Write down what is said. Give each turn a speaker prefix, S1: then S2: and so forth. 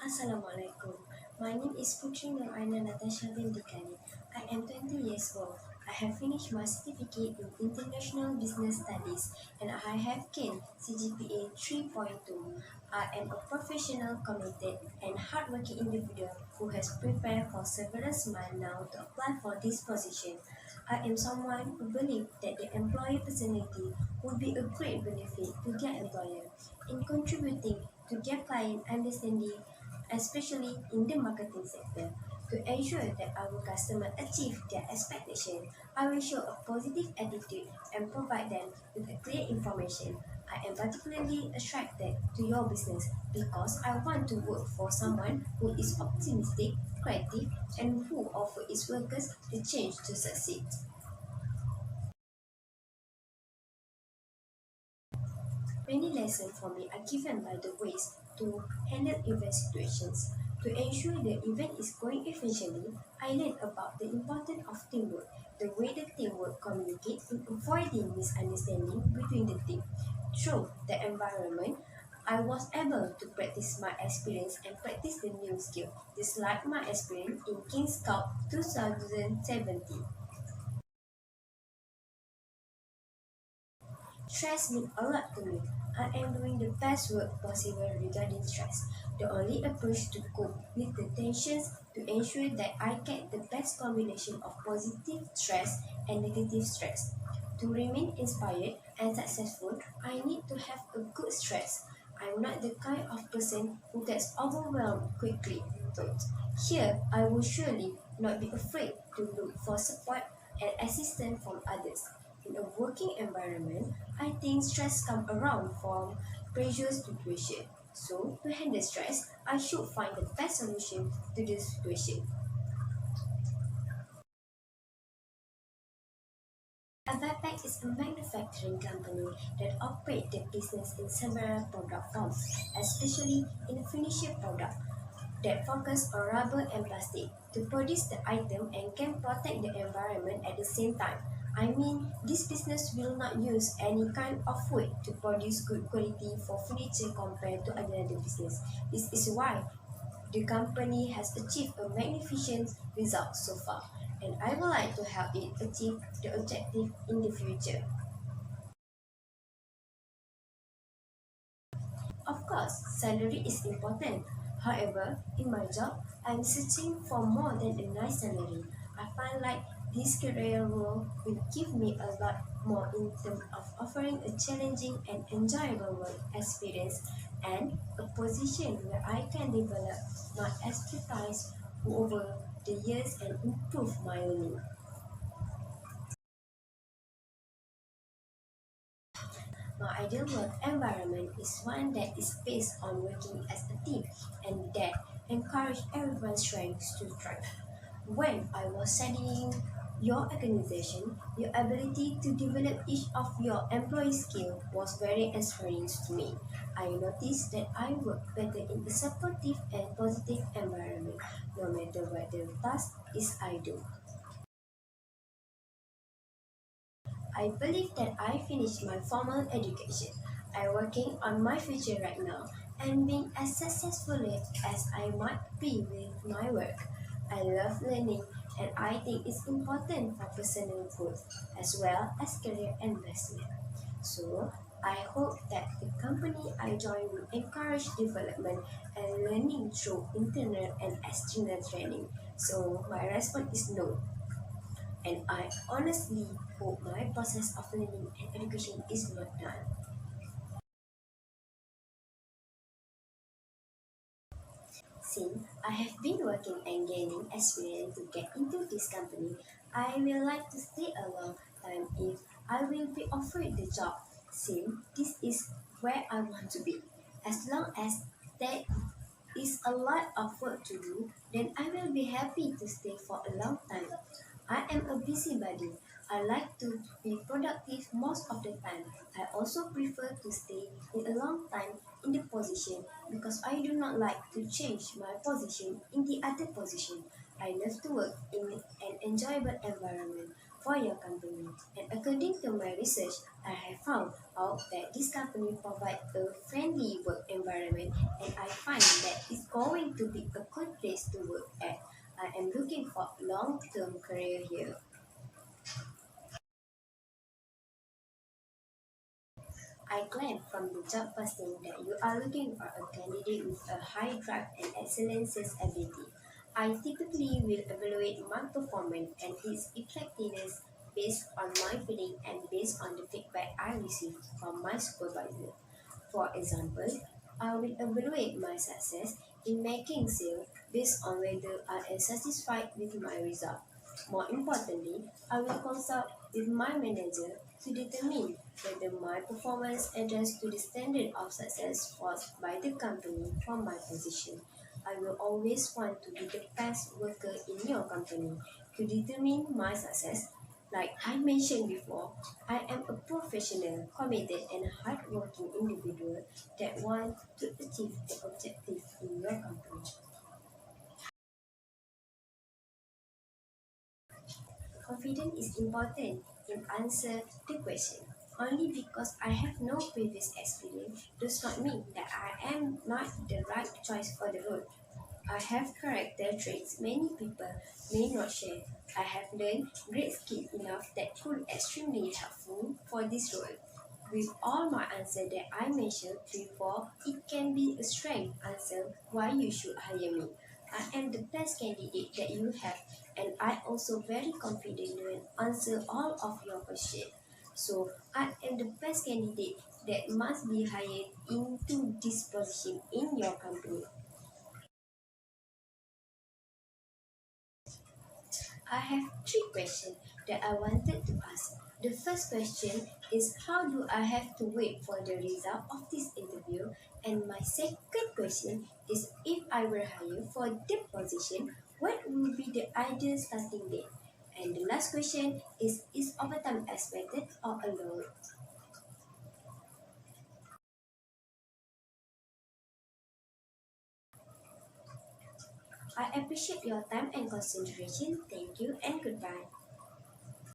S1: Assalamualaikum. My name is Putri Ainaa Natasya Binti Khalib. I am 20 years old. I have finished my certificate in International Business Studies and I have gained CGPA 3.2. I am a professional, committed, and hardworking individual who has prepared for several months now to apply for this position. I am someone who believes that the employee personality would be a great benefit to their employer in contributing to their client understanding, especially in the marketing sector. To ensure that our customers achieve their expectation, I will show a positive attitude and provide them with a clear information. I am particularly attracted to your business because I want to work for someone who is optimistic, creative, and who offers its workers the change to succeed. Many lessons for me are given by the ways to handle event situations. To ensure the event is going efficiently, I learned about the importance of teamwork, the way the teamwork communicates in avoiding misunderstanding between the team. Through the environment, I was able to practice my experience and practice the new skill, just like my experience in King's Cup 2017. Stress means a lot to me. I am doing the best work possible regarding stress. The only approach to cope with the tensions to ensure that I get the best combination of positive stress and negative stress. To remain inspired and successful, I need to have a good stress. I'm not the kind of person who gets overwhelmed quickly. But here, I will surely not be afraid to look for support and assistance from others. In a working environment, I think stress comes around from pressure situation. So, to handle stress, I should find the best solution to the situation. Avapack is a manufacturing company that operates the business in several product forms, especially in finished product that focus on rubber and plastic to produce the item and can protect the environment at the same time. I mean, this business will not use any kind of wood to produce good quality for furniture compared to another business. This is why the company has achieved a magnificent result so far, and I would like to help it achieve the objective in the future. Of course, salary is important. However, in my job, I'm searching for more than a nice salary. I find like this career role will give me a lot more in terms of offering a challenging and enjoyable work experience and a position where I can develop my expertise over the years and improve my learning. My ideal work environment is one that is based on working as a team and that encourage everyone's strengths to thrive. When I was studying your organization, your ability to develop each of your employees' skill was very inspiring to me. I noticed that I work better in a supportive and positive environment, no matter what the task is I do. I believe that I finished my formal education. I'm working on my future right now and being as successful as I might be with my work. I love learning and I think it's important for personal growth as well as career investment. So, I hope that the company I join will encourage development and learning through internal and external training. So, my response is no, and I honestly hope my process of learning and education is not done. Since I have been working and gaining experience to get into this company, I will like to stay a long time if I will be offered the job, since this is where I want to be. As long as there is a lot of work to do, then I will be happy to stay for a long time. I am a busybody. I like to be productive most of the time. I also prefer to stay in a long time in the position because I do not like to change my position in the other position. I love to work in an enjoyable environment for your company. And according to my research, I have found out that this company provides a friendly work environment, and I find that it's going to be a good place to work at. I am looking for a long-term career here. I claim from the job posting that you are looking for a candidate with a high drive and excellent sales ability. I typically will evaluate my performance and its effectiveness based on my feeling and based on the feedback I receive from my supervisor. For example, I will evaluate my success in making sales based on whether I am satisfied with my result. More importantly, I will consult with my manager to determine whether my performance adjusts to the standard of success forced by the company for my position. I will always want to be the best worker in your company. To determine my success, like I mentioned before, I am a professional, committed, and hardworking individual that wants to achieve the objective in your company. Confidence is important in answer the question. Only because I have no previous experience does not mean that I am not the right choice for the role. I have character traits many people may not share. I have learned great skill enough that could extremely helpful for this role. With all my answer that I mentioned before, it can be a strength answer why you should hire me. I am the best candidate that you have, and I also very confident when answer all of your questions. So I am the best candidate that must be hired into this position in your company. I have three questions that I wanted to ask. The first question is, how do I have to wait for the result of this interview? And my second question is, if I were hired for the position, what would be the ideal starting date? And the last question is overtime expected or allowed? I appreciate your time and consideration. Thank you and goodbye.